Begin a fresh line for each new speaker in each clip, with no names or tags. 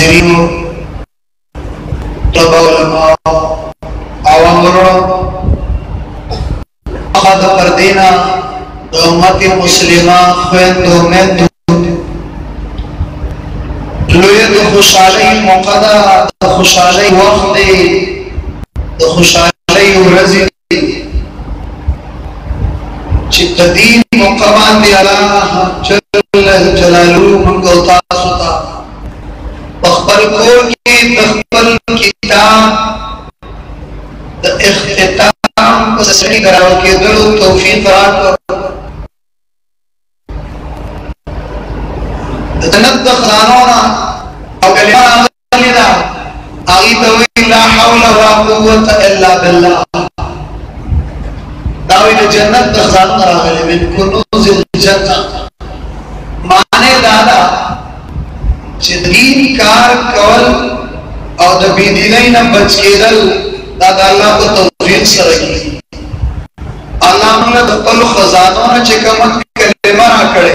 حاضرین طلباء علماء عوام اخذ پردینا امت مسلمہ خویند و مند لوئر دو خوشحالی موقع دا خوشحالی وقت دا خوشحالی ورزی چی قدیم مقامان دی اللہ جل جلالو منگو تاسوتا بخبر کور کی بخبر کتاب دا اختتام کو سسری کراو کی دلو توفیق رات جنت خزانونا او کلمان آغلینا آغیتوی لا حول ولا قوة الا بالله داوی جنت خزانونا راغلی من کنوز الجنت معنی دادا چه دین کار کول او دا بیدینینا بچ کیدل دادا اللہ کو توفیق سرکی اللہ منگا دا قل خزانونا چه کمت کلمہ را کڑے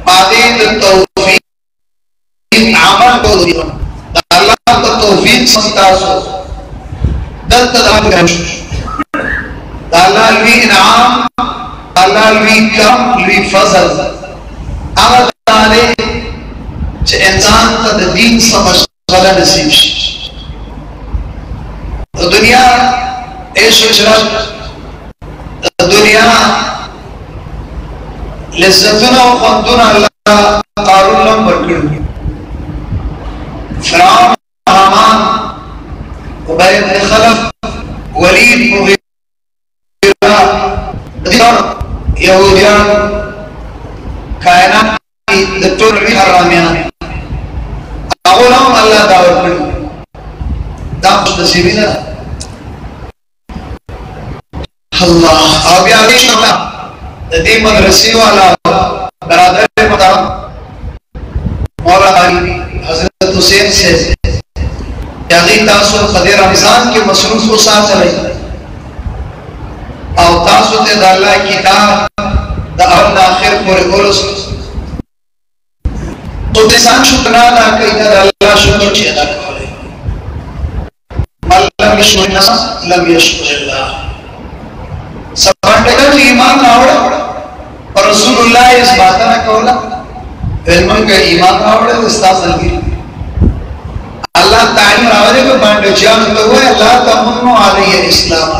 آدید توفیق عمل کو دیا اللہ کو توفیق سنتاسو دلت دعوت کرش اللہ لوی انعام اللہ لوی کرم لوی فضل اگر دارے چھ انسان تا دین سمجھ غلط نصیب شی دنیا عیش و عشرت دنیا لذتنا و خوندنا اللہ قارون لم برکڑ فرعون حامان عبید بن خلف ولید مغیرہ یہودیان کائنات کی دکتور بھی حرامیان اولام اللہ دعوت کری دا خوش نصیبی نا اللہ آبی آگی شکا دی مدرسی والا برادر مدام مولانا حضرت حسین سے یاغی تاسو خدیر رمضان کے مصروف کو ساتھ چلے او تاسو تے دا اللہ کتاب دا اول آخر پورے گولس تو تیسان شکرنا دا کئی دا اللہ شکر چی ادا کولے من لم یشکر الناس لم یشکر اللہ سبانٹے گا جو ایمان راوڑا اور رسول اللہ اس باتہ نہ کولا علم کا ایمان راوڑا استاذ الگیر اللہ تعلیم راوڑے کو بانٹے جان تو ہوئے اللہ تمنو علیہ اسلام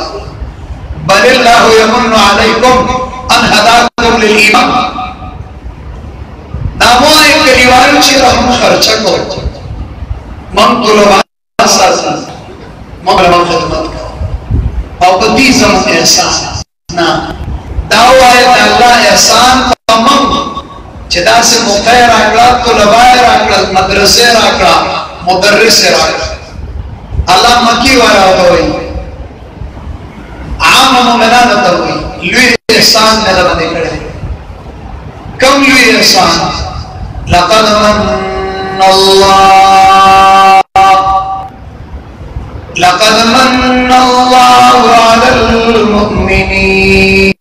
بل اللہ یمنو علیکم ان ہداکم للایمان نامو ایک کلیوان چی رحم خرچہ کو من طلبان سازا من خدمت کا او بدی زمان احسان داو آیت اللہ احسان تمام چدا سے مقیر آکڑا طلباء آکڑا مدرسے آکڑا مدرس آکڑا اللہ مکی والا ہوئی عام مومنان ہوئی لوی احسان میں لبنے کڑے کم لوی احسان لقد من اللہ علی المؤمنین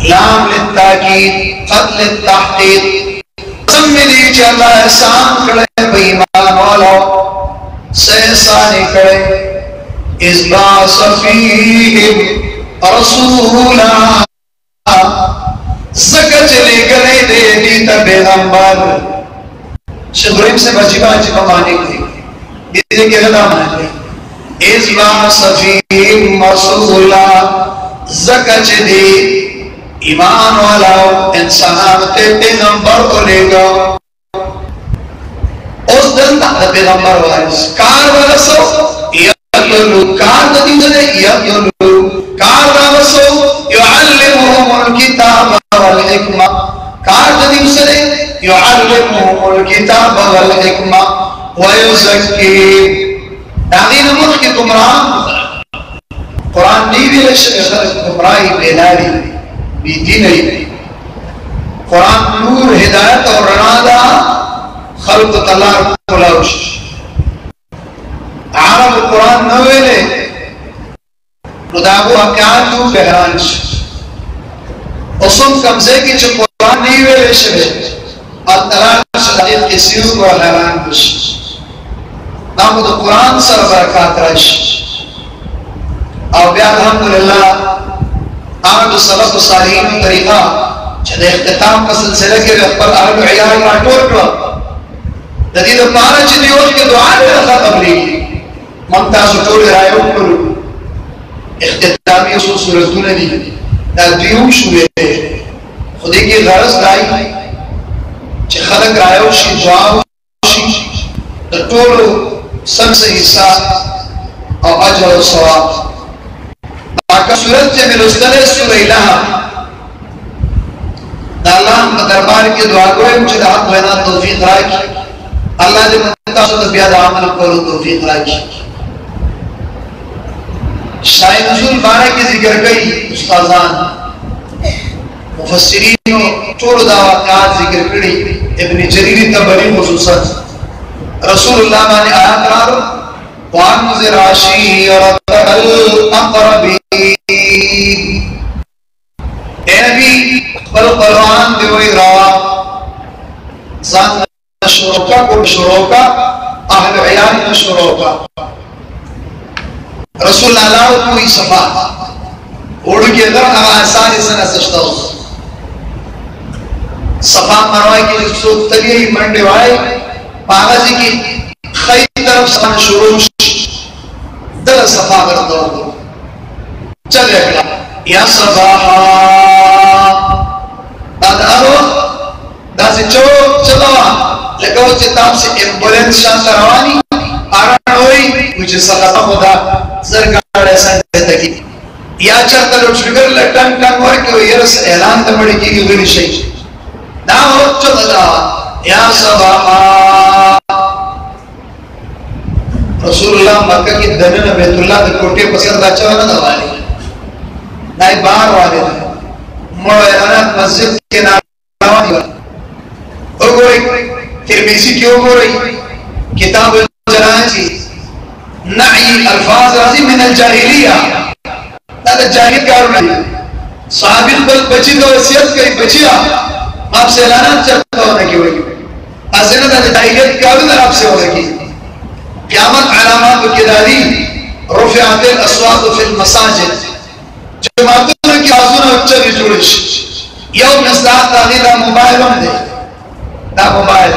لام للتاکید قد للتحقیق قسم میں دیجئے اللہ احسان کرے بیمان والا سے احسانی کرے اس باس فیہم رسولا زکر چلے گلے دے دیتا پیغمبر شدریم سے بچی باچی بمانے گئی دیتے کہ غدا مانے گئی اس باس فیہم رسولا زکر چلے ایمان والا انسان تے پیغمبر کو لے گا اس دن تا پیغمبر وارس کار ورسو یقلو کار نتیجہ یقلو کار ورسو یعلمهم الكتاب والحکمہ کار نتیجہ یعلمهم الكتاب والحکمہ ویزکیم داغین ملک کی گمراہ قرآن نیوی لشکر گمراہی بیلاری بیتی نہیں قرآن نور ہدایت اور رنادا خلق طلاق کلاوش عرب قرآن نویلے ندابو حقیات جو بحرانش اصم کمزے کی جو قرآن نیویلے شوے الطلاق شدید کی سیو کو حیران کش نامو دا قرآن سر برکات رش او بیا الحمدللہ آمد صلف و صالحین طریقہ چند اختتام کا سلسلہ کے اخبر اہل عیال راٹور کرو جدید پارا چی دیوش کے دعا میں رکھا تبلیغ ممتاز طول رائے کرو اختتامی اسو صورتوں نے دی دا دیوم شوئے خودی کی غرض دائی چی خلق رائے شی دعا شی دا طول سن سے حصہ او اجر و ثواب باقا صورت سے ملستلے سورہ الہ دا اللہ ہم دربار کی دعا کوئے مجھے دا حق لینا توفیق رائے کی اللہ دے منتاسو دا بیاد عمل کولو توفیق رائے کی شاہ نزول بارہ کی ذکر کئی استاذان مفسرین و چور دا واقعات ذکر کری ابن جریری تبری خصوصاً رسول اللہ مانے آیات رارو وَانْزِرْ عَشِيرَتَكَ الْأَقْرَبِينَ اے نبی قرآن دے وہی روا زان شروکا کو شروکا اہل عیال شروکا رسول اللہ کوئی صفا اوڑ کے اگر آسانی سے نسشتا ہو صفا مروائی کی سوک تلیہی منڈے وائے پاغذی کی خیلی طرف سان شروع دل صفا کرتا ہو چلے گا یا صفاحا دادارو دا سے چوک چلوا لگو چتاب سے ایمبولنس شانتا روانی آران ہوئی مجھے سلطہ خدا زرگاڑ ایسا دیتا کی یا چاہتا لوٹ شکر لٹن ٹن ورکی ہوئی رس اعلان تمڑی کی گئی گئی شئی دا ہوت چلتا جا یا صباحا رسول اللہ مکہ کی دنن بیت اللہ دے کوٹے پسند اچھا والا دوالی نائی بار والے دے مڑو اعلانات مسجد کے ناروانی والا او گوئی ترمیسی کیوں گو رہی کتاب الجنائزی نعی الفاظ رازی من الجاہلیہ تاکہ جاہل کارو نہیں صحابی بل بچی تو وسیعت کئی بچیا آپ سے اعلانات چلتا ہونے کی ہوئی حسنہ تاکہ جاہلیت کارو در آپ سے ہونے کی قیامت علامات و کداری رفعات الاسواد فی المساجد جماعتوں کی آزون اچھا بھی جوڑش یوم نسلات تاغیدہ موبائلوں دے دا موبائل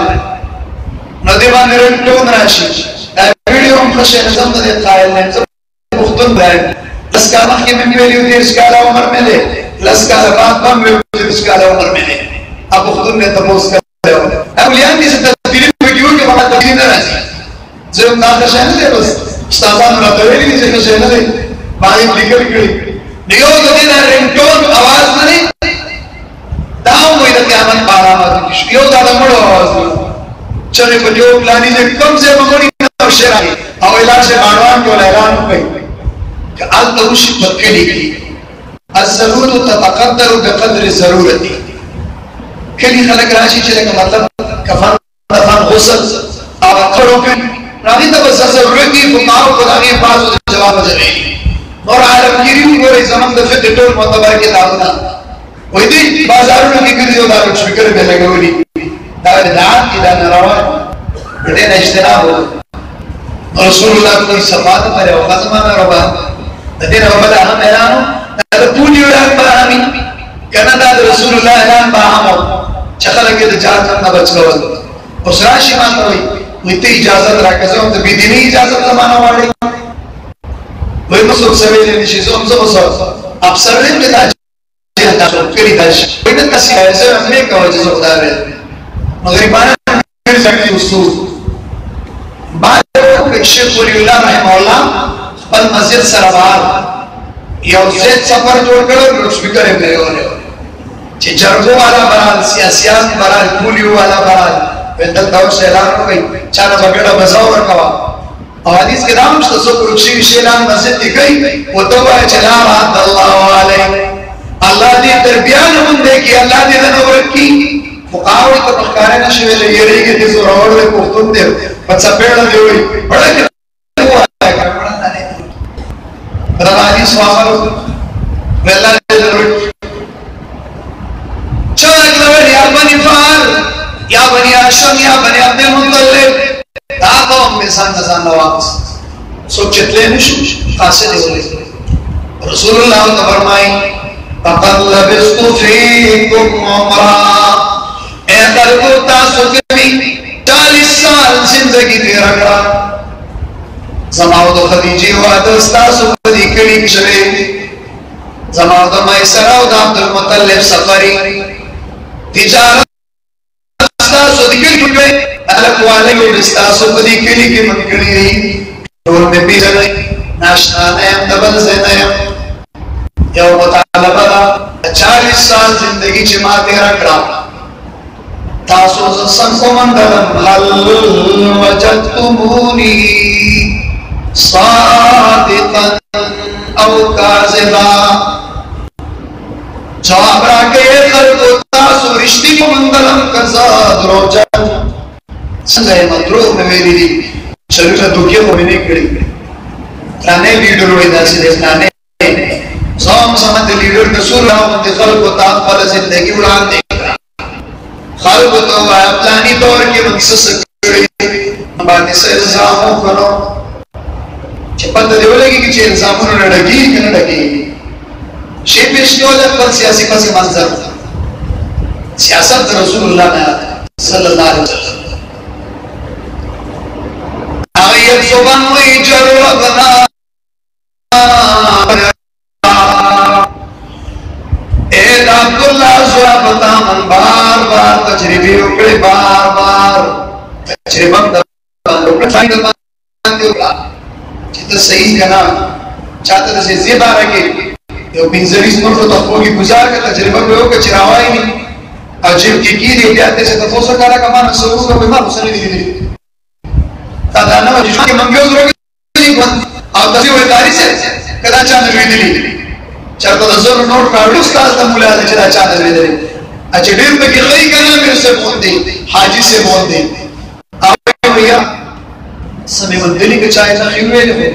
ندیوان رنٹون راشی دا ویڈیو ہم خوشی نظم دے قائل نظم مختن بہن لسکا مخی میں میلی ہوتی اسکالا عمر میں لے لسکا لبات بم میں ہوتی اسکالا عمر میں لے اب مختن نے تموز کر لے اولیان کی سے تصویری ویڈیو کے بعد تقریر نہ رہی زیب ناظر شہن دے بس استاذان راتویلی نہیں سے شہن دے باہی لکر کری نیو دے دا رنٹون آواز نہ نہیں داؤں ہوئی دا قیامت پارا مات کشو یو دا مڑو آواز نہیں چلے کو جو پلانی سے کم سے ممڑی نو شیر آئی او علاج سے باڈوآن کو اعلان ہو گئی کہ آل تروشی بکے لکھی الضرورت تتقدر بقدر ضرورتی کلی خلق راشی چلے کا مطلب کفن دفن غسل آوکڑوں کے راضی تب ضرورتی فقاو کو داغی پاس و جواب جرہی اور عالم گیری گوری زمان دفع ٹول معتبر کتابنا وہی دی بازاروں کی کردی ہو دارو شکر میں لگے ہوئی دار دعات کی دانا روان بڑے اجتناب ہو رسول اللہ کوئی صفات پرے و خزمانا ربا دین وبدا ہم اعلانو دا پولی اڑان باہمی کنا دا رسول اللہ اعلان باہمو چخل کے جات ہم نہ بچ گوال اس راشی مانتا ہوئی وہی تی اجازت راکزے ہم تو بیدینی اجازت زمانہ والی وہی مصر سویلے نشیزوں ہم سب سب اب سرلیم کے دا کری داشت ویدن کسی ایسے ہمیں کہو جیسے خدا رہے مغربانا پھر سکتی اصول بعد ایک شیخ ولی اللہ رحمہ اللہ بل مسجد سربار یا زید سفر جوڑ کرو لوٹ سپیکر میں ہونے چی جرگو والا برال سیاسیان برال پولیو والا برال ویدن دور سے اعلان ہو گئی چانا بگڑا بزاو رکھوا اور حدیث کے نام سے سو کرکشی وشیلان مسجد دی گئی وہ تو بھائی چلا رات اللہ علیہ اللہ دی تربیان ہم دے کی اللہ دی دن ورکی فقاوی تو پخکارے نشوے لے یہ رہی کہ تیسو روڑ دے پختون دے پچھا پیڑا دے ہوئی بڑا کہ وہ آئے گا بڑا نانے دے رب حدیث واقع میں اللہ دی دن ورکی چلک لوڑ یا بنی فار یا بنی آشم یا بنی عبد انسان نظام نواقص سوچ چتلے نشو قاصد ہوئے رسول اللہ نے فرمائی فقد لبثت فیکم عمرا اے درگو تاسو کمی 40 سال زندگی تیرا کرا زماو دو خدیجی وادستاسو بدی کڑی کشوے زماو دو مائسراو دا عبدالمطلب سفری تجارت استاسو دی کڑی کڑی علق والے کو استاسو بدی کڑی کی من کڑی رہی دور میں پیزا نہیں ناشنا نیم دبل سے نیم یو مطالبہ دا 40 سال زندگی چی ماں تیرا کرا تاسو سنکو مندلم حل وجدتمونی صادقا او کاذبا جواب راکے خلقو تاسو رشتی کو مندلم کزاد روجن سنگے مطروح میں میری دی شریف دکھے کو بھی نہیں کڑی ترانے لیڈر ہوئی دا سی دیکھنانے زوم سمت لیڈر کسور رہا ہوں خلقو تاق پر زندگی اڑان دیکھ رہا خلقو تو اپلانی دور کی منسس کڑی باقی سے الزاموں کنو چھپت دیو لگی کہ چھے الزاموں نے ڈگی کہ نہ ڈگی شیپش کیوں لگ پر سیاسی پسی منظر سیاست رسول اللہ نے صلی اللہ علیہ وسلم آئیت زبان وی جربنا اید عبداللہ زوابتا من بار بار تجربی اکڑے بار بار تجربہ اکڑے فائدہ باندے اکڑا چیتا صحیح کنا چاہتا تسے زیبا رکھے یو پینزریس مرفو تخبو کی گزار کا تجربہ کوئی ہوگا چراوائی نہیں عجیب کی کی دی دیاتے سے تفوسا کارا کمانا سرور کا بیمار حسنی دی دی تادانا وجہ کی منگیوز روگی نہیں بند آو تسی ہوئے تاری سے کدا چاند روی دلی چاہتا تظر نوٹ کارڈو استاز دا مولا دے چدا چاند روی دلی اچھے دیر پہ کی خیلی کرنا میرے سے بول دے حاجی سے بول دے آوے بھئیا سمی مندلی کے چاہے نا خیروے لے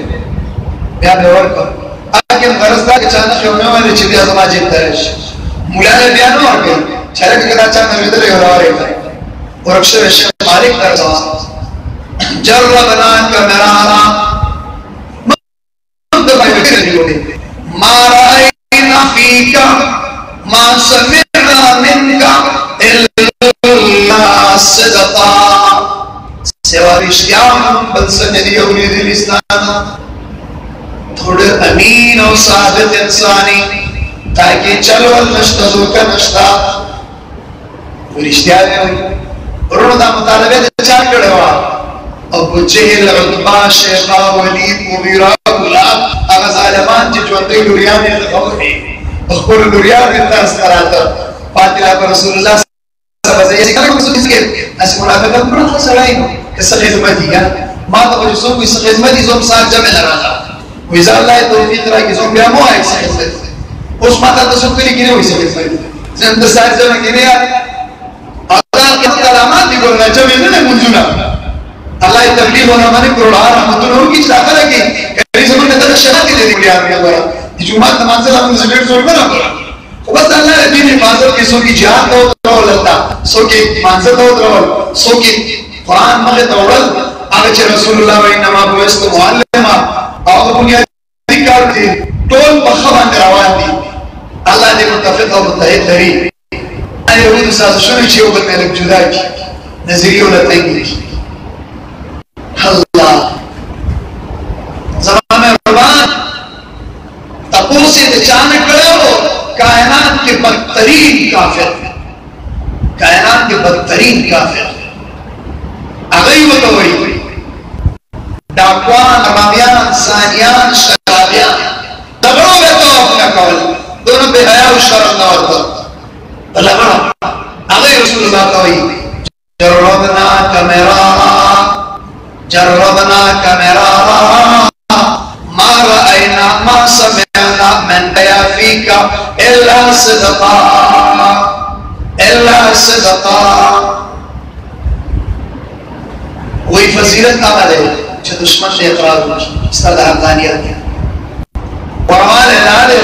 بیان اور کر آگے غرض دا کہ چاہنا خیرونے والے چیدی ازم آجیب ترش مولا نے بیان اور کر چاہے کہ کدا چاند روی دلی اور آرے اور اکشر اشیاء مالک در زمان جربنا کا مرارا ما رأينا فيك ما سمعنا منك إلا صدقا سوا رشتیاں بلسن دی اولید الاسلام تھوڑے امین و صادق انسانی تاکہ چلو نشتا دوکا نشتا رشتیاں دے ہوئی اور دا مطالبے دے چاہ کڑے ہوا ابو جہل عطبا شیخا ولید مبیرہ غلاب اگر ظالمان چی جو اندر دریان ہے خبر ہے اخبر دریان ہے ترس کراتا فاتحہ پر رسول اللہ صلی اللہ علیہ وسلم یہ سکر کو سکس کے ایسی منافقت بڑا خسرائی ہو کسا خدمتی ہے ما تو وجہ سو کوئی خدمتی زوم ساتھ جمع نہ رہا ویزا اللہ توفیق رہا کہ زوم بیامو آئے کسا خدمت اس ماتا تو سکری گرے ہوئی سے خدمت زندر ساتھ جمع گرے آئے اللہ کے کلامات بھی بولنا جمع نہیں منجونا اللہ تبلیغ ہونا مانے کروڑا رحمت اللہ کی چلاتا لگی کہنی زمان نے تک شہاتی دے دی بڑی آدمی اللہ جمعات نمان سے اللہ نے زمین زور بنا کرا بس اللہ نے دین حفاظت کی سو کی جہاد ہو رول اللہ سو کی مانزت ہو رول سو کی قرآن مغت اورل آگے رسول اللہ و انما بوست معلمہ آگے بنیادی کار تھی ٹول بخوان در آوان دی اللہ نے متفق و متحد دری آئے یہود سازشونی چیو بل میں لگ جدا کی نظریوں لتنگی کی اللہ زمان ربان تپوسی دچانے کڑے ہو کائنات کے بدترین کافر کائنات کے بدترین کافر اگئی وہ تو وہی ڈاکوان امامیان سانیان شرابیان لگڑوں میں تو اپنا قول دونوں بے حیاء و شرم نہ ہوتا لگڑوں اگئی رسول اللہ تو وہی جربنا کمیرارا ما رأينا ما سمعنا من بیا فيك إلا صدقا إلا صدقا وہی فضیلت عمل ہے جو دشمن نے اقرار ہوا استاد حقانیت کیا قرآن لالے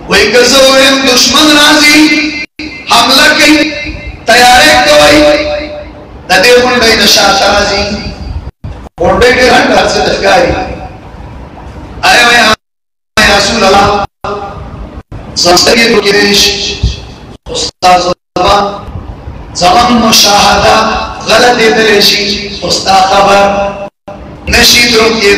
وہی قصوہم دشمن راضی حملہ کی تیارے کوئی ندے کنڈائی نشاشا راضی صدقاری آئے ہوئے یا رسول اللہ زمستگی بکیش استاذ زبان زمان مشاہدہ غلط دلیشی استاذ خبر نشید روکی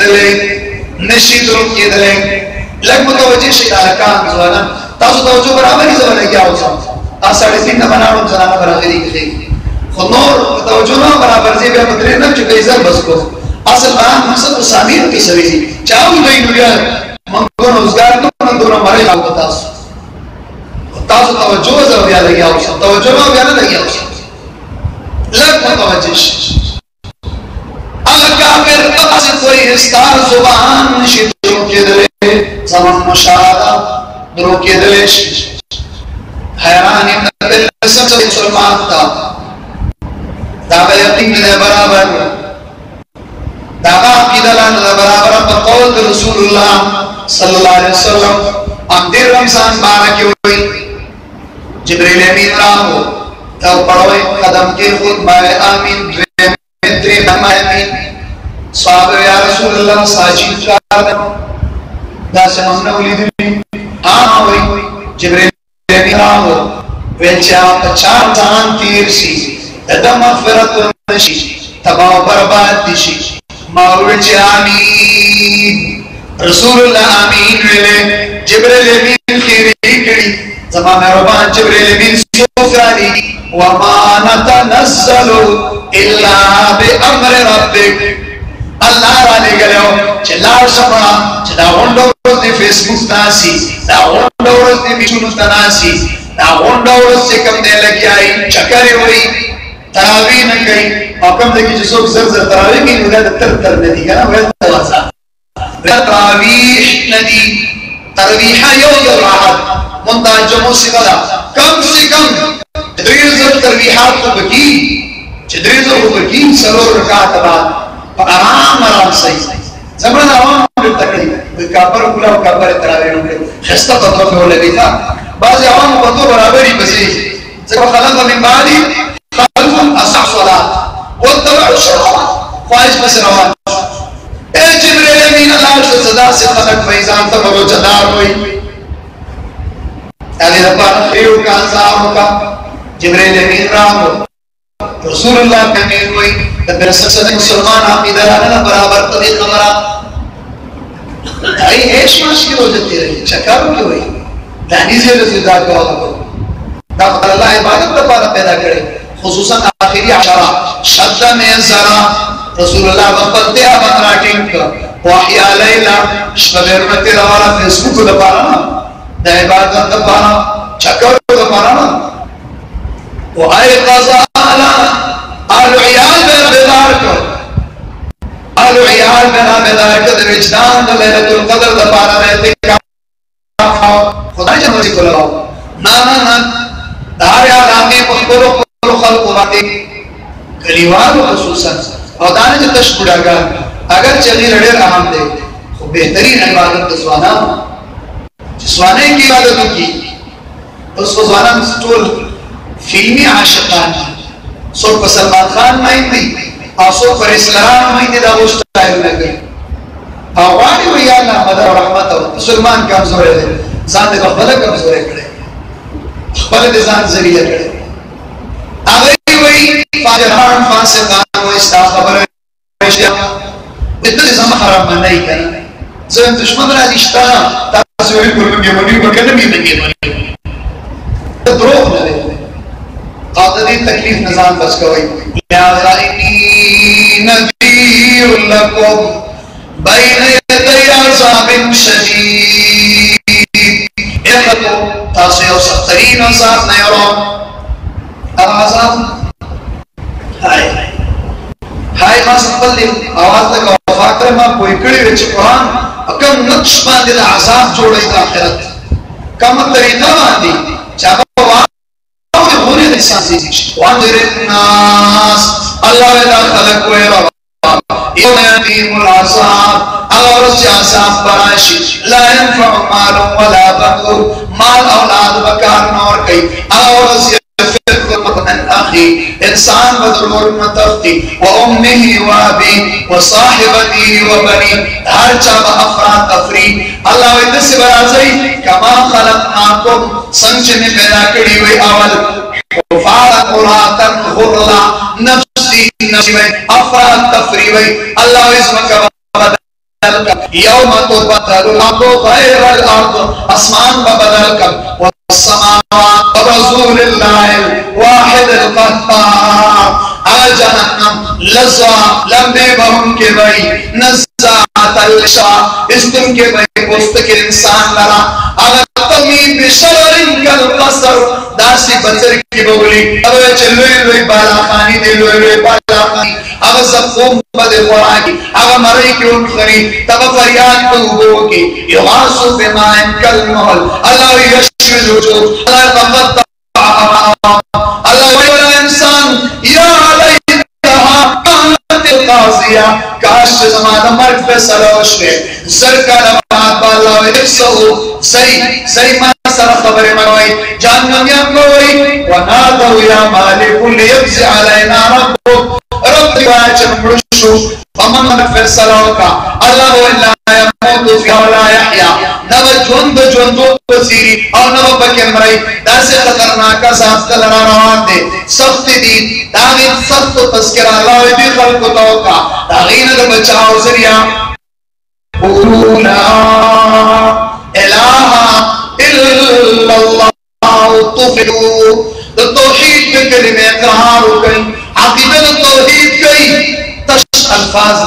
دلے لگ متوجہ شکارکان زوانا تاسو توجہ برابری زوانا کیا ہو سا آساڑی تین نبناڑوں زنانا برابری کھئی خود نور توجہ نہ برابر زی بیا مدرے نب چکے ازر بس کو اصل بیان مقصد و سامیر کی سوی زی چاہو دئی نویا منگون ازگار کو مندورا مرے لاؤ تاسو تاسو توجہ زر بیا لگیا ہو سا توجہ نہ بیا لگیا ہو سا لگ متوجہ اگر کافر اصل کوئی استار زبان نشید روکی دلے زمان مشاہدہ روکی دلے حیرانی نبیل سب سے سلمان تا داغا یقین دے برابر داغا عقیدلان دے برابر بقول رسول اللہ صلی اللہ علیہ وسلم ہم دیر رمضان بارکی ہوئی جبریل امین راہو تو پڑھوئے قدم کے خود مائے آمین دوے مائے آمین صحابہ یا رسول اللہ ساجید کار دا سے ہم نے ولی دلی ہوئی جبریل امین راہو ویلچہ آپ چار زان تیر سی دا مغفرت نشی تباہ برباد دیشی ماوڑچ آمین رسول اللہ آمین ویلے جبریل امین خیری کری زمان ربان جبریل امین سوکرانی وما نتنزل الا بامر ربک اللہ را لے گلے ہو چلار سمنا چلا ہونڈورز نے فیس بک تناسی دا ہونڈورز نے میچونو تناسی دا ہونڈورز سے کم دے لگی آئی چکرے ہوئی تراوی نہ کئی حکم دیکھی جسو زر تراوی کی نوگا تر ندی گا نا ویل توازا تراویح ندی ترویحہ یو راحت منتاج جمعو سے کم جدریل زر ترویحات کو بکی جدریل زر کو بکی سرور رکعت بعد آرام صحیح زمرن آوام پر تکڑی کوئی کابر کلا و کابر تراوی نوکے خستہ پتو پہ ہو لگی تھا بعض عوام پتو برابری بسی زکر خلق من بعدی خلقم اصح صلاة واتبع الشرعات خواہش بس روان اے جبریل امین اللہ سے صدا سے خلق فیضان تک وہ جدار ہوئی علی ربان خیو کا انزام کا جبریل امین رام ہو رسول اللہ کے امین ہوئی تبیر سکسد مسلمان آقی دلانا برابر طریق مرا دائی ایش مشکل ہو جاتی رہی چکر کی ہوئی دانی سے رسول اللہ کو داخل اللہ عبادت تبارا پیدا کرے خصوصاً آخری عشرہ شدہ میں زرا رسول اللہ وقتیہ بطراٹنگ کا وحی علیلہ شبیر رتی روارا فیسبوک کو دپارا نا دا عبادت دپارا چکر کو دپارا نا وہ آئے قضا آلو عیال میرا بیدار کر آلو عیال میرا بیدار کر در وجدان دا لیلت القدر دپارا رہتے خدا جنوزی کو لگاؤ نا دار آرامی مخبرو خلق واقعی کلیوان خصوصاً اور دانے جو تشک بڑھا گا اگر چلی رڑے رحم دے خوب بہترین عبادت دسوانا جسوانے کی عبادتوں کی اس کو زوانا مستول فلمی عاشقان سو پر سلمان خان مائن نہیں اور سو پر اسلام مائن دا غشت آئے لگے آوانی ہوئی اللہ مدر و رحمت ہو سلمان کمزور ہے زان دے بخبلہ کمزور ہے کڑے بخبلہ دے زان ذریعہ کڑے آگئی ہوئی فاجران فاسقان و استا خبر ریشیا اتنے زمان حرام نہیں کرنا زمان دشمن را دیشتانا تاسوری کلنگی منی بکنمی لگی منی دروغ نہ دے قادری تکلیف نظام بس کوئی لہذا انی نذیر لکم بین یدی عذاب شدید اخلقو تاسو سخترین عذاب نیرون عذاب ہائے ما سنبل دی آواز لگا وفا کرے ما کوئی کڑی وچ قرآن کم نقش باندی دا عذاب جوڑی دا آخرت کم طریقہ باندی چاہتا واقعی ہونے دا انسان سیزیش وانجر الناس اللہ ویدہ خلق وی روا یوم یتیم العذاب اللہ رسی عذاب برائشی لا ينفع مال ولا بنور مال اولاد بکار نور کئی اللہ رسی انسان بدرور متفتی و امی و ابی و صاحبتی و بنی ہر چاہ افراد تفری اللہ ویدہ سے برازئی کما خلقناکم سنچ میں پیدا کری ہوئی اول حفاظت قرآتن غرلا نفسی نفسی وی افراد تفری وی اللہ ویدہ سے یوم تبدل الارض غیر الارض اسمان ببدل کر والسماوات ورسول اللہ الواحد القهار جہنم لزا لمبے بہم کے بھائی نزاعت الشا اس دن کے بھائی مستقل انسان لرا اگر تمی بشرر کالقصر داسی بچر کی بولی اگر چلوئی لوئی بالا خانی دے لوئی بالا خانی اگر زبقوم بدے خوراکی اگر مرائی کی ان خری تب فریاد تو ہوگی یغاسو بمائن کالمحل اللہ یشوی جو اللہ فقط اللہ ویولا انسان یا علیتہا کانت القاضیہ کاش زمانہ مرگ فیصلہ وشوے زرکا نمات بالا ویدفسہو صحیح مانا سر خبر منوئی جہنم یمگوئی ونادو یا مالک لیبزی علینا ربو رب دیوائی چنبرشو فمن مرگ فیصلہ کا اللہ ویلا یموتو فی اولا یحیاء نو جوندو بزیری اور نو بکر مرائی داسے خطرناکا ساتھ کلنا روان دے سخت دید داغین سخت تذکرہ اللہ ویدی خلق توقع داغین دا بچاؤ ذریعہ قولوا لا الہ الا اللہ تفلو دا توحید کے کلمہ اقرار ہو گئی عقیدہ دا توحید گئی تش الفاظ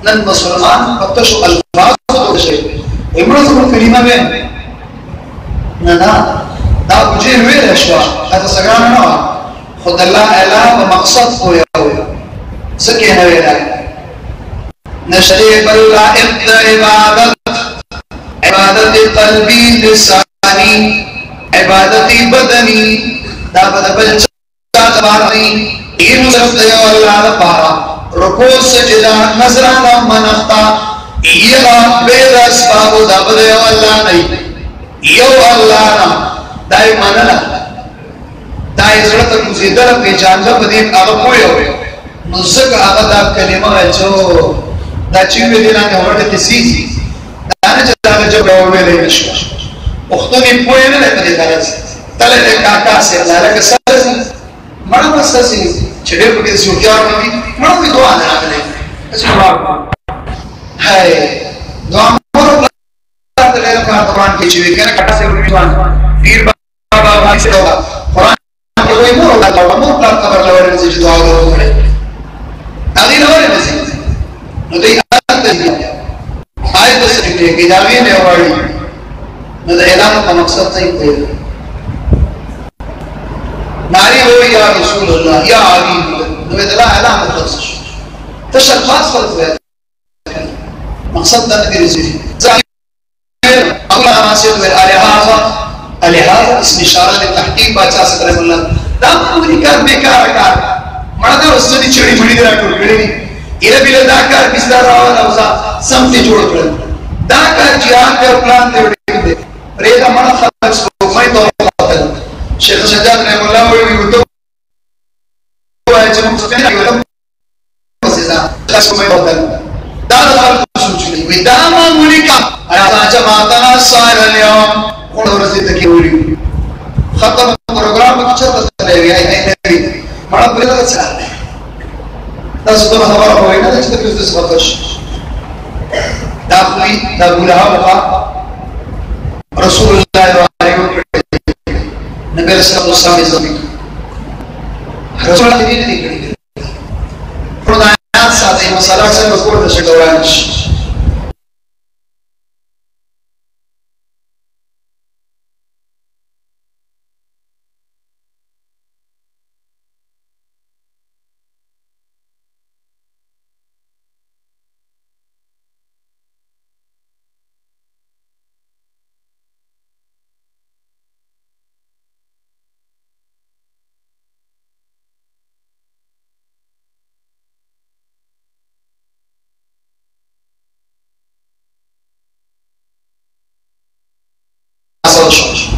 نن مسلمان تش الفاظ ہو گئی امروز کو کلمہ میں نا دا مجھے ہوئے رشوہ ایسا سگرانا نہ خود اللہ الہ و مقصد ہویا ہویا سکے ہوئے رہے نشریب اللہ ابد عبادت قلبی لسانی عبادت بدنی دا بدبل چاہت بارنی اینو صرف دیو اللہ دا پارا رکو سجدہ نظرانہ منختا یہ بید اسباب دا بدیو اللہ نہیں یو اللہ نا دائی ماننا دائی زرطا مزیدر اپنی جانجا بدیم آگا پویا ہوئے نزک آگا دا کلمہ ہے جو دا چیوے دینا نے ہوڑے کسی دانا جانا جب روڑے لے نشوا اختونی پوئے نے لیتا دیتا رہا تلے لے کاکا سے اللہ لے کے سر سے مڑا مسا سی چھڑے پکے سی اکیار نبی مڑا بھی دعا دینا ملے ایسی دعا ہے دعا مورو دلے لکھا قرآن کی چیوے کہنا کٹا سے اکیار پیر بابا بھائی سے ہوگا قرآن کے کوئی مورو لگا ہوگا مورو لگا قبر لورے میں سے دعا ہوگا اگلی لورے میں سے ندائی آیت تجھے آیت سے نکلے کہ جاوی نے اوڑی ندائی اعلان کا مقصد نہیں کوئی ناری ہو یا رسول اللہ یا علی نوید اللہ اعلان مطلب سے تشرفات فرض ہوئے مقصد دا نبی رسول اللہ ناصر ہوئے الہٰذا اسم اشارہ نے تحقیق باچا سکر رحم اللہ دام کوئی کار بیکار کار مردہ رسولی چھڑی چھڑی درہ کر کڑی نہیں یہ بھی داکار بزدار راوہ نوزا سمتی جوڑ کر داکار جہاد کر پلان دے وڑی دے ریدہ مرد خلق سکو میں تو خاطر شیخ سجاد رحم اللہ ہوئی بھی تو ہے جب مستقین آئی ولم مسیزا خلق سکو میں تو خاطر دادا خلق سوچ لی وی داما مولی کا ایسا جماعتنا سائر اليوم خون ورزی تکی ہوئی ختم پروگرام میں کچھ رہتا رہے گیا ہے مڑا بریدہ کا چلا رہے دا سکتا خبر ہوئی نا لیکن تکلیف دس بطش دا خوی دا بولہا وقا رسول اللہ علیہ وسلم نبی رسول اللہ صلی اللہ علیہ وسلم رسول اللہ علیہ وسلم فرد آیات ساتھ مسئلہ سے مذکور دشک دورانش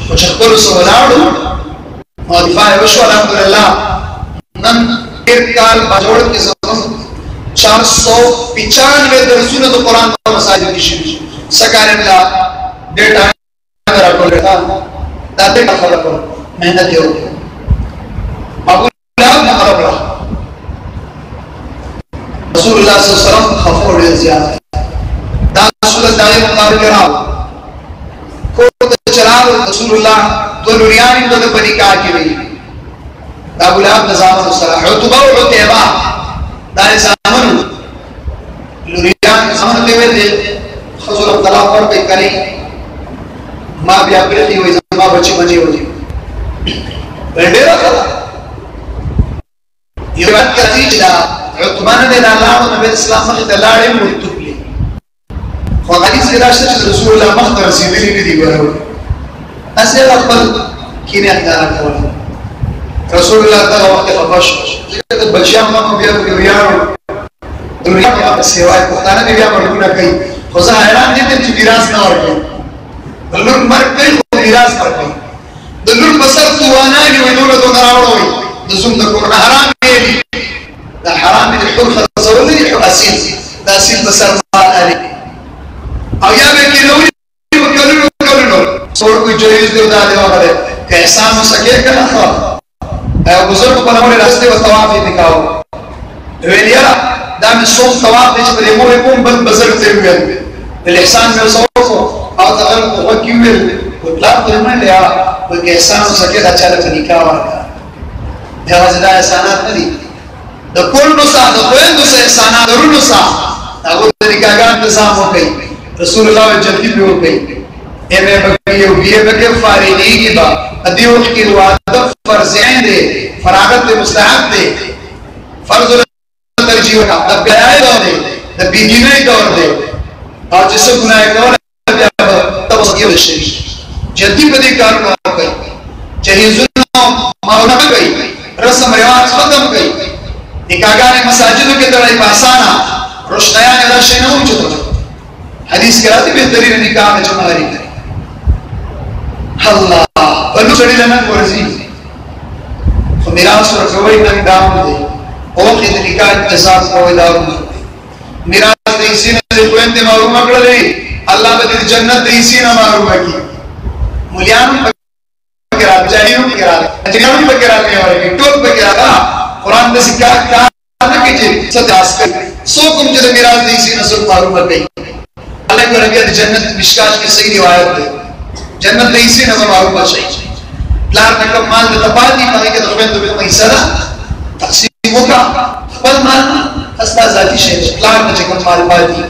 کچھ اخبر سولاڑو دفاع وشو الحمدللہ نن کال باجوڑی کے زمان 495 درسونه د قرآن په مساجد کې شوي سکارې ملا ډېر ټایم راټول کړه دا ډېر خلک مهنت یې وکړه ابو لهب نه خراب رسول الله صلی الله علیه وسلم خفور ډېر زیات دا صورت دغه مطابق راو کور ته چلاو رسول الله دو لوریان د په نکاح کې وي دا ابو لهب نظام سره عتبہ او عتیبہ دا زمان لوریان زمان ته ویل حضور طلاق ورکړي کړي ما بیا پرې وي زما بچي بچي وي ډېر راځه یو وخت کې چې دا عثمان بن الله نبی اسلام مخ ته لاړې مرتبلي خو حدیث کې راځي چې رسول الله مخ ته رسیدلی نه دی ګورو اسه خپل کینه اختیار کول رسول الله تعالی وخت خفش چې بچیان ما بیا لوریان دنیا په سیوای پښتانه بیا مرګونه کوي خو زه حیران دي چې میراث نه ورکړي د لور مرګ کوي خو میراث ورکړي د لور بسر توانایي وي نور ته راوړوي د زوم د کور حرام دی دا حرام دي حر خزول دي حر اصيل دا اصيل بسر مال علي او یا به کې نو وکړو څور کوئی جوړیز دی دا دی وغیرہ که احسان وسکے کنه خو بزرگ په نومه راسته و طواف یې وکاو ویلیا دا مې څوک طواف دې چې په مور کوم بل بزرگ ته ویل الاحسان مې وسوسو او دا هغه کې ویل او طلاق دې نه لیا و کې احسان وسکه دا چاله په نکاح ورکا دا وځدا احسانات نه دي د کول نو سا د کوین نو سا احسانات ورونو سا هغه د نکاحګان نظام وکړي رسول الله جلدی به وکړي ایمه بکیو بیه بکیو فارغی کی با ادیو کی روادت فرض عین دے فراغت دے مستحب دے فرض ترجیح کا دب بیائی دور دے دب بیدینائی دور دے اور جسے گناہ کور تب سکیو شریف جلدی بدی کارو گئی جہیزنو مہونہ گئی رسم رواج ختم گئی نکاگان مساجدوں کے طرح پاسانا روشنیان اداشے نہ ہو چکا حدیث کے راتی بہترین نکاح میں جمعاری کری اللہ بلو چڑی لنن ورزی خو میراث ورکوئی نن دام دے اوقی دے نکاح انتصاب کوئی دارو دے میراث دے اسی نے خوین دے معلوم اکڑا دے اللہ بدے جنت دے اسی نے معلوم اکی مولیانوں پکرا دے جاہیروں پکرا دے اجنیانوں پکرا دے ٹول پکرا دا قرآن دے سکا کہا کیجئے ستاس کر سو کم جدے میراث دے اسی نے سب معلوم اکی اللہ کو ربیت جنت مشکاش کی صحیح روایت دے جنت دے اسی نظر معروف بچائی پلار نکم مال دے تپاتی پاہی کہ دخوین دو بیتم حصہ دا تقسیم ہوگا خپل مال خستا ذاتی شہر پلار نچکم مال پاتی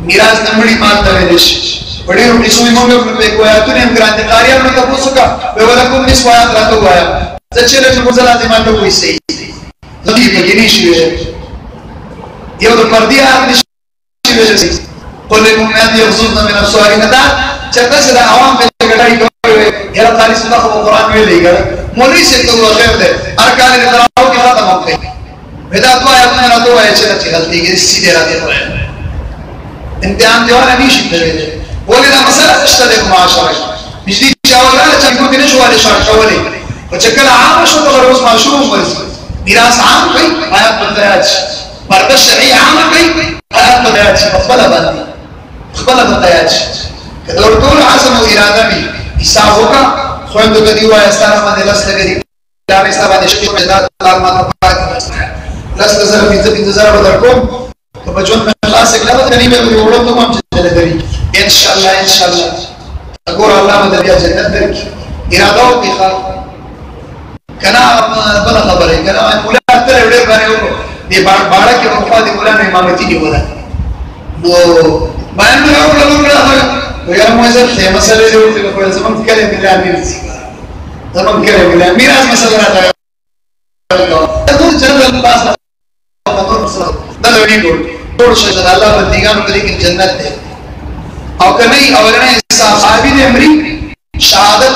میراز نمڑی مال دویدش بڑی روٹی سوئی مونگے اپنے پہ گویا تو نے ہم گرانتے قاریہ میں کبھو سکا بے ولکم نس وایات راتو گویا زچے رجل مرزل آزمان تو کوئی صحیح لطیف مگینی شوئے یہ دو مردی آت نشوئے قل للمؤمنات يغضضن من ابصارهن دا چرته چې د عوام په ګټای کوي یره خالص الله په قران ویلي ګره مولوی سے تو خیر ده هر کال دې تراو کې ختم وکړي ودا تو آیات نه راته وایي چې غلطي کې سیده راځي امتحان دیوانه نشي کوي ولې دا مسله نشته د معاشره بجلی چاوله چې کوم دې شواله شاولې او چې کله عام شو ته روز معشوم ورسي میراث عام کوي آیات بدایات پرده شرعي عام کوي آیات بدایات خپل باندې خپل بدایات کله ورته عزم او اراده وي حساب وکا خوند کدی وای ستاره باندې لاس لګري دا به ستاره باندې شي په ذات الله ما تفاعل لاس زره په زره بدر کوم په بجون په خلاص کله به غریب به وړو ته کوم چې لګري ان شاء الله اګور الله مدد یا جنت درکې اراده او بخار کنا بل خبره کنا مولا تر ډېر باندې وکړو دې باړه کې وفات مولانا امامتي دی ولا نو باندې راوړل ويا موزر خيمة مسألة جوت لكم زمان تكلم بالله ميراث زمان تكلم بالله ميراث مسألة هذا تقول جنة الباس ده لو نيجور تقول شيء الله بديگان بديك الجنة ده أو كناي أو كناي صحابي ده أمري شهادت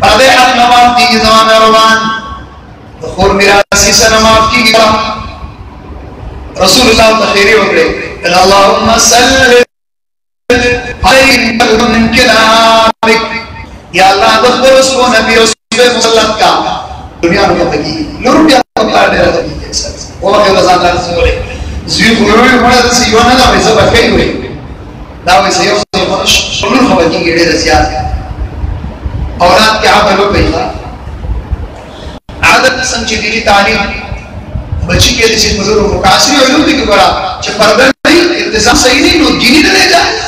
پردے حق نہ معاف کی گی زمان مہربان، خور میراثی سے نہ معاف کی گی. رسول اللہ تخیری ہو گئے اللہم صلی علیہ من کلامک، یا اللہ دخل اس کو نبی رسول مسلط کا دنیا میں بکی لربیا پکار دے رہا تھی. وہ وقت رضان اللہ رسول علیہ زیوی خلوی مرد سیوانا دا ویسا بکھئی ہوئی دا ویسا یو شلون خبکی گیڑے رسیات اولاد کے عملو پیدا عادت سنچی دیلی تعلیم بچی کے لیے مزور مقاصری علوم دی کبرا چھ پردہ نہیں التزام صحیح نہیں نو دینی دلے جائز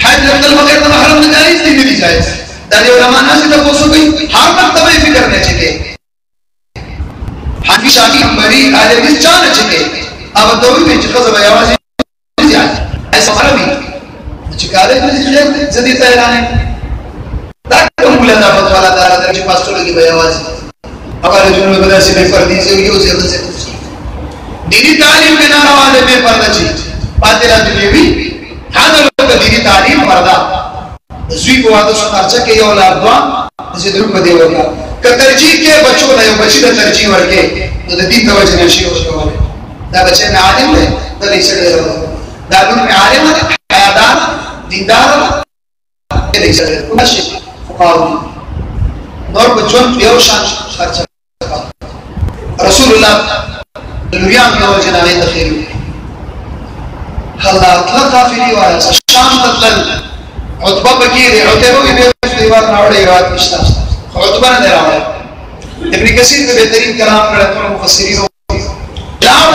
حج لفظل بغیر دا محرم نہ جائز نہیں ملی جائز داری علماء ناسی تا پوسو گئی ہر مرتبہ فکر نے چکے حنفی شاکی ہمبری آلے بیس چانے چکے اب دوئی میں چکا زبائی آوازی جائز ایسا عربی چکارے میں زدی تحرانے تاکہ مولا دعوت والا دارا در چھ پاس تو لگی بھائی آوازی اگر جنوب بدر سے بے پردی سے ہوئی اسے بس سے دینی تعلیم کے ناروالے بے پردہ چیز پاترہ دنیوی حاضر لوگ دینی تعلیم پردہ زوی کو آدھو سنارچہ کہ یہ اولاد دعا اسے دروگ بدے ہو گیا کہ ترجیح کے بچوں نے بچی دا ترجیح ورکے تو دین توجہ نشی ہو سکا والے دا بچے میں عالم لے دا لے سکے دا دون میں عالم ہے حیادار دیندار لے سکے نشی فقاوی نور بچون بیو شان خرچہ رسول اللہ لویان کے وجہ نامی تخیر ہوئی اللہ اطلاق کافری والا شام تطلل عطبہ بکیر عطبہ بھی بیوش دیوار ناوڑے یواد مشتا عطبہ نہ دے رہا ہے ابن کثیر کے بہترین کلام کرتے ہیں مفسرین جاؤ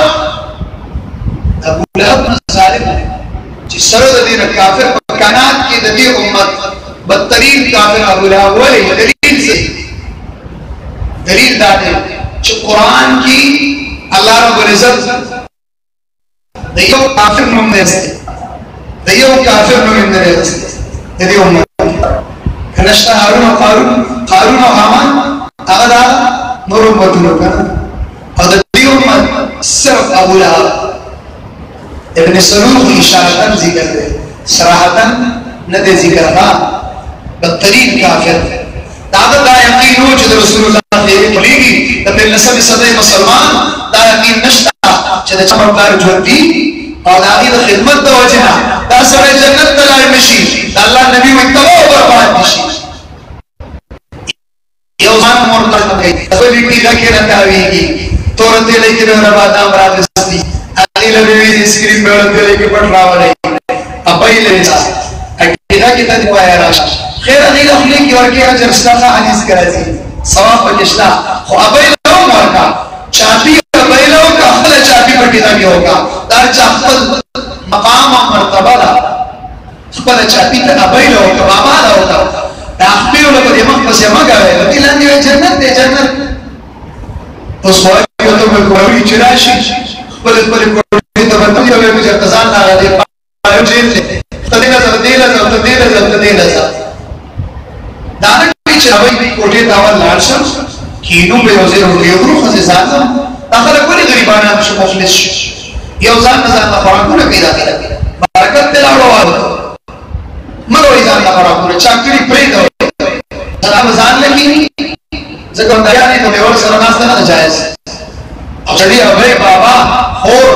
ابو لہب ظالم ہے جس سرد دین کافر کائنات کی دبی امت بدترین کافر ابو لہب والے دلیل سے دلیل داتے جو قرآن کی اللہ رب العزت دیو کافر نوم دے سکتے دیو کافر نوم دے سکتے دیو امت کنشتہ حارون و قارون و حامان اغدا نور امت نوکنا اور دیو امت صرف ابو لہب ابن سلول کی اشارتاً ذکر دے صراحتاً ندے ذکر دا بدترین کافر دعوت دا یقین ہو جد رسول اللہ نے پڑھی گی تب نسب صدی مسلمان دا یقین نشتا چد چمکار جھوٹی اور آگی دا خدمت دا وجہا دا سر جنت دلائی مشی دا اللہ نبی و اتباع برباد مشی یہ اوزان مورتا مکئی کوئی بھی لکھے نتاوی گی تورتے لے کے ربا دام را دستی آگی لبیوی اسکرین بیڑتے لے کے پڑھ رہا والے ابائی لے جا اگیدہ کی تا دپایا راشا خیر اغیل اخلی کی ورکی حجر اشتاقہ حدیث کرتی سواب پکشتا خو ابائی لہو مارکا چاپی ابائی لہو کا خل چاپی پٹیتا بھی ہوگا دار چاپل مقام و مرتبہ دا خل چاپی کا ابائی لہو کا بابا دا ہوتا دا اخبیرو لکو دیمک پس یمک آئے وقتی لندی ہوئے جنت دے جنت اس خواہی کو تو میں کوئی چراشی خبر کوئی تبتلی ہوئے کچھ ارتزان ناگا دے پایو جیل دے تدیل ازا دانک پیچھے ہوئی کوٹے داول لارشم کینو بے وزیر ہوگی اگرو خزی زانتا داخل کوئی غریبانا ہمشو مفلس شو یہ اوزان نزانتا خوراکونا پیدا بارکت تلاڑو آدھو مروی زانتا خوراکونا چاکری پرید ہوئی سلام زان لگی نہیں زکر دیانی تو بیور سرناس دنا جائز چلی ابھائی بابا خور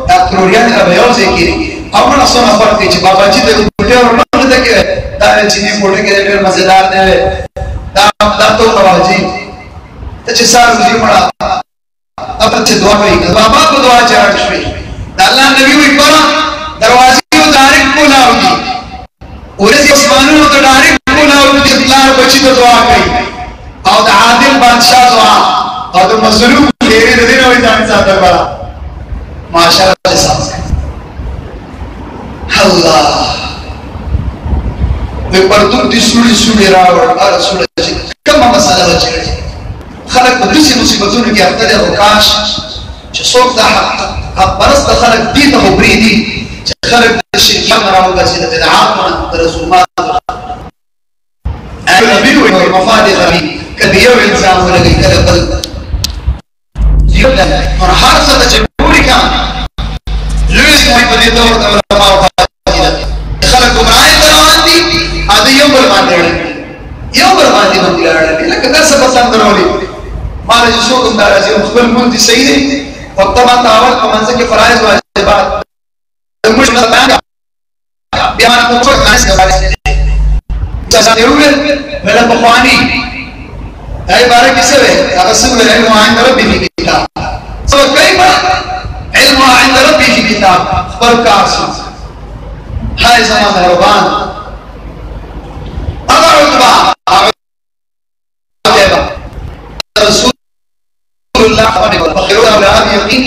ڈاکتروریان ابھائیوں سے کی اپنا سونا فرق تھی بابا جی دے بڑھے اور نام دے دارے چینی پوڑے کے دے مزیدار دے دا تو بابا جی تچے سار مجھے پڑا اب اچھے دعا کری بابا کو دعا چاہت شوئی اللہ نبی ہوئی پڑا دروازی کو ڈائریکٹ بولا ہوگی اور اس اسمانوں کو ڈائریکٹ بولا ہوگی اطلاع بچی تو دعا کری اور عادل بادشاہ دعا اور مظلوم لیری دین ہوئی جانے ساتھ دربارہ ماشاءاللہ صاحب اللہ میں پردوں دی سوڑی راوڑ اور سوڑی کم مسئلہ بچے گئے خلق بدرسی مصیبتوں کی افتر اوکاش چھ سوک دا حق پرست خلق دی تا مبری دی چھ خلق دا شرکیان مراؤں گا سیدہ بدعات من رسومات اے نبی ہوئی مفاد غریب کدیو انسان ہو لگئی کلبل اور ہر سطح چھ کام لوئس محبت دور دور دور خلق گمراہ سو گندار ہے مقبل ملک صحیح ہے اور تبا تعاون کو منزل کے فرائض واجبات مجھ میں بیان کو چھوڑ کھانے سے بارے سے جیسا دیوگے میرا بخوانی ہے بارے کسے ہوئے اغسل علم عند ربی کی کتاب سب کئی بار علم عند ربی کی کتاب پر کارسل ہائے زمان مہربان اگر عطبہ رسول اللہ بخیرون اولاد یقین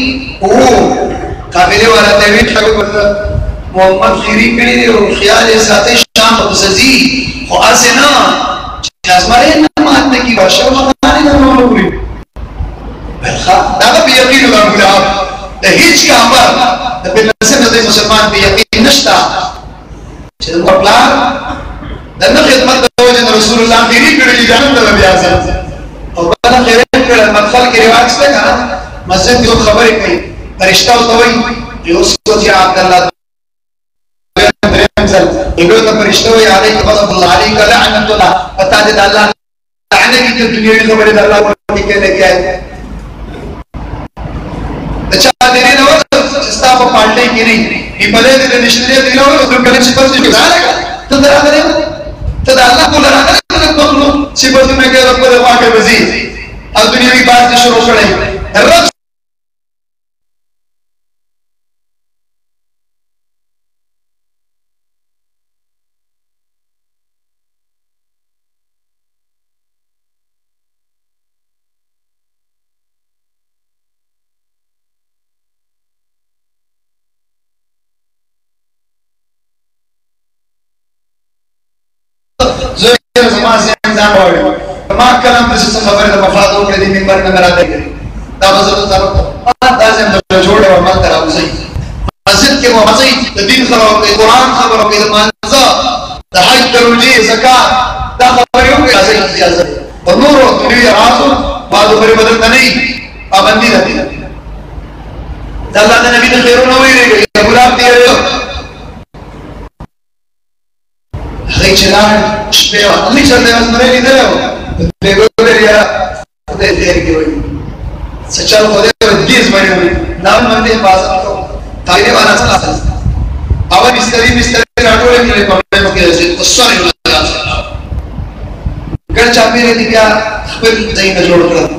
قابلے والا تیوید محمد خیری کڑی دے خیال ساتے شام بسزی خو آسے نا ازمارے نماتنے کی باشا مخانی در مولوی بلخواه داغا بی یقین در مولاب دا ہیچ کا عمر دا بلنسے نظر مسلمان بی یقین نشتا چھتا مقلار دا نا خدمت دا وجن رسول اللہ خیری کڑی جانم دا بیازم اور بنا خیرین کڑی مدخل کی رواج سے کہا مسجد کی خبری کئی فرشتہ ہوتوئی جو اس کو جی عبداللہ ایگو تا فرشتہ ہوئی علیہ قبض اللہ علیہ لعنت اللہ بتا دے دا اللہ لعنہ کی جو دنیاوی خبری دا اللہ کو کہنے کیا ہے اچھا دینے نو جستا پا پالنے کی نہیں یہ بلے دے نشتریہ دینا ہوگا تو کلیم سپر سے جگہ لگا تو درہ درے تو دا اللہ کو لڑا کرے تو مخلوق سپر سے میں کہہ رب کو دفاع کے وزیر اب دنیاوی بات سے شروع کرے رب زوجہ زمان سے انزام ہوئے ما کلام تسی سے خبر دا مفادوں کے دی منبر میں مرا دے گئی دا بزرد تارو دا زم دا جوڑے اور مال ترا وزئی مسجد کے وزئی دا دین خبروں کے قرآن خبروں کے منزا دا حج تروجی زکاة دا خبریوں کے ازئی اجازت اور نور و دنیوی رازو بعدو بری بدلتا نہیں پابندی دا دی دا اللہ دا نبی دا خیرون ہوئی رہ گئی دا گلاب دیا رہے ہو غی چلان شپیو اللہ چلتے ہیں مرے نہیں دے ہو دیکھو دے لیا خودے دیر کی ہوئی سچل خودے ہوئی دیز بڑی ہوئی نام مندے بازا تو تاکینے والا چلا سکتا اول مستری راٹوڑے کے لئے پڑھنے مکہ حسید قصہ نہیں ہوتا گڑ چاپی رہتی کیا خبر زہی میں جوڑ کر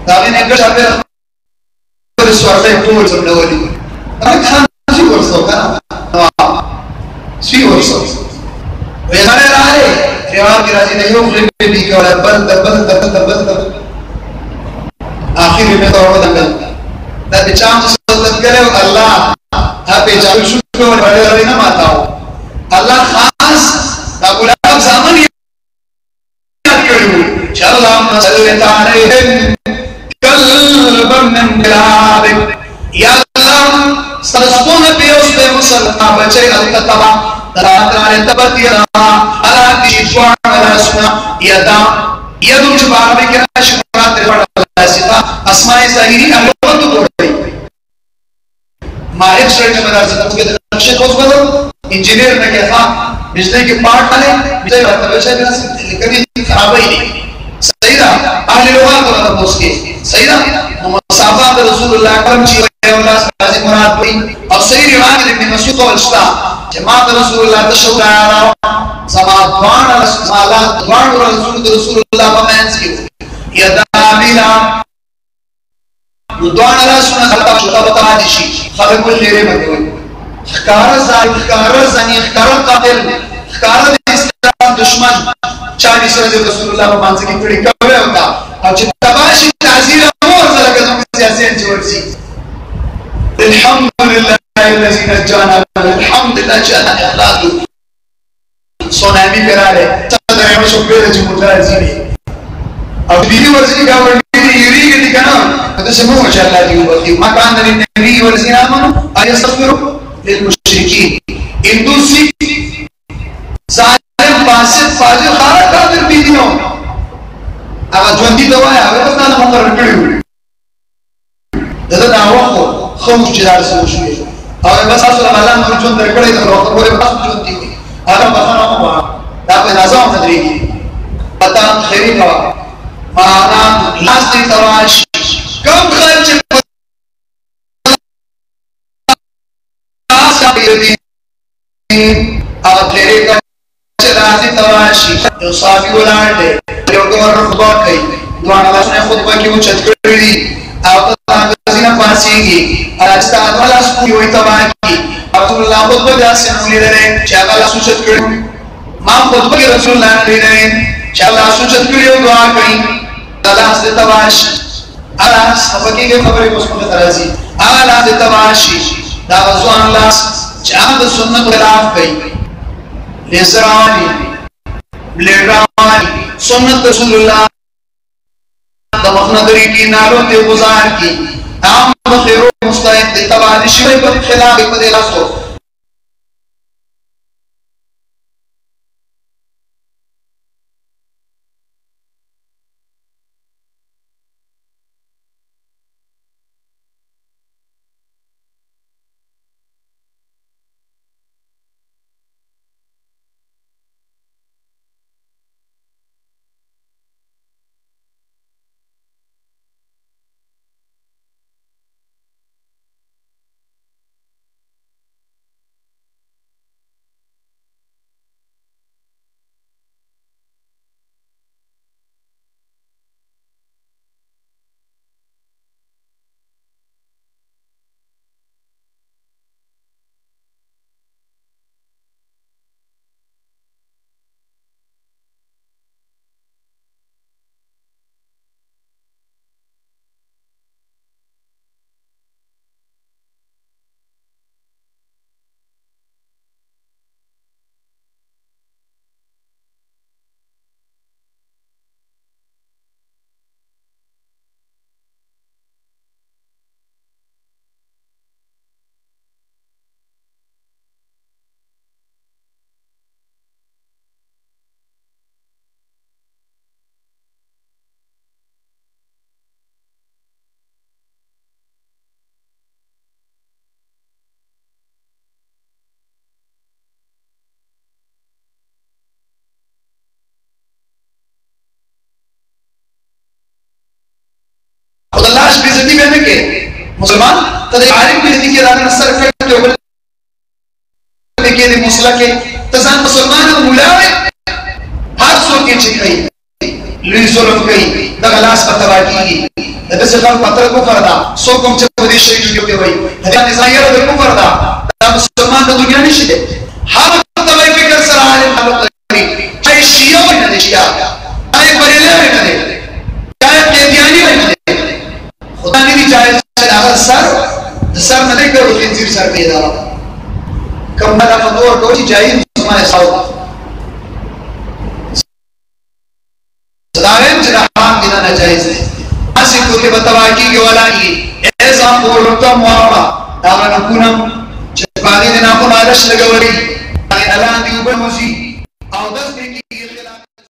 تاکینے گڑ چاپی رہتی سوارتے پول سمنے والی ہمیں کھان سی ورسو کا سی ورسو ویسانے رہے ریواب کی راضی نہیں ہو خلقی بھی کیا بلد آخری میں تو عربت انگل دا بچام سے سلطت کرے اللہ تا پیچاوی شکر اور بڑے رہی نہ ماتا ہو اللہ خاص دا گلاب زامن یاد کرو چلام صلی تعالیہم قلبا من بلابک یا اللہ سرسکون پیوستے مسلمہ بچے التتبا تراتران تبتیرا علا تشیشوان علا سنا یدا یدو چبار میں کیا شکرات ترپڑ اللہ ستا اسماء ظاہری احلوان تو توڑ گئی ماہر شرک مدار سے تبکے نقشے خوز بدل انجینئر نے کہا تھا بجلے کے پارٹ آلے بجلے مرتبہ شاید بنا سکتے لیکن خراب ہی نہیں سیدہ اہل لغات کو نظر پوس کے سیدہ مصافات رسول اللہ کرم چیئے اللہ سے مراد ہوئی اور صحیح روایت ابن مسعود و الشتا جماعت رسول اللہ تشہر آیا رہا سماعت دوان رسول اللہ بمینس کی ہوئی یدہ بیلا دوان اللہ سنہ خلقہ شتا بتا دیشی خلق الخیرے بکے ہوئی اخکار زائد اخکار زنی اخکار قاتل اخکار اسلام دشمن چاہی سرز رسول اللہ بمانس کی پڑی کبھے ہوتا اور جتباشی تعزیر امور زلکتوں کی سیاسین چورسی الحمدللہ الذي نجانا الحمدللہ جانا اخلاق سونامی کرا رہے چاہتا ہے ہمیں شکر ہے جو مطلع عزیزی اب دیدی ورزی کا ورزی یوری کے دکھانا تو سے ماشاءاللہ دیو بلدی مکان دلی نبی ورزی آمانو آیا استغفرو للمشرکین اندوسی ظالم فاسد فاجر خارق قادر بیدیوں اگر جوندی دوائی آگے پتنا نمکر رکڑی ہوئی دادا دعوان کو خوش جدار سے خوش ہوئی اور بس آسو اللہ مجھے جون درکڑے تو روکتا پورے پاس جون تھی ہوئی آدم بخانا ہوں وہاں داپے نازام تدریگی پتا خیری کوا مانا لاس دی تواش کم خرچ آپ تیرے کم چلازی تواشی جو صحابی ولار دے جو گورنر خطبہ کئی دوان اللہ سنے خطبہ کی اچھت کردی آپ تاکزینہ پاسی گی اراجتا اللہ سکوی ہوئی تباہ کی رسول اللہ خطبہ جاسے نولی رہے چاہتا اللہ سوچت کردی ماں خطبہ کی رسول اللہ نولی رہے چاہتا اللہ سوچت کردی و دعا کئی اللہ سے تواشی اللہ سبکی کے خبری مسلم ترازی اللہ سے تواشی دعوزوان اللہ چاہتا سنت خلاف کئی لیسرانی لیرانی سنت رسول اللہ دمخنا دری کی نالوں تے گزار کی عام بخیر و مستعد تبادی شوئی پر خلاف پدے رسو اللہ اس بیزتی میں نے کہ مسلمان تدھے عالم بیزتی کی رانا سر کرتے ہو بلے کے دی مسلح کے تزان مسلمان مولاوے ہاتھ سو کے چکھئی لوئی ظلم کئی دغلاس پر تباہ کی گئی دبس غم پتر کو فردا سو کم چکو دی شریف جو کے ہوئی حدیان نظائیہ رو کو فردا دا مسلمان دا دنیا نہیں شدے ہم تباہ فکر سر عالم حالت لگی چاہے شیعہ ہوئی نہ دے شیعہ چاہے بریلے ہوئی نہ دے چاہے قیدیانی ہوئی نہ دے خدا نے بھی جائز سے آغاز سر نہ دے کر وہ خنزیر سر پہ دارا کم مدہ فتور کو چی جائز مسلمان ساؤ صدارین جدا حرام دینا نہ جائز ہے آسی کو کہ بتواکی کے والا کی ایسا کو رکتا معاوہ دارا نکونم چپانی دینا کو نارش لگوری اللہ دی اوپر موسی آو دست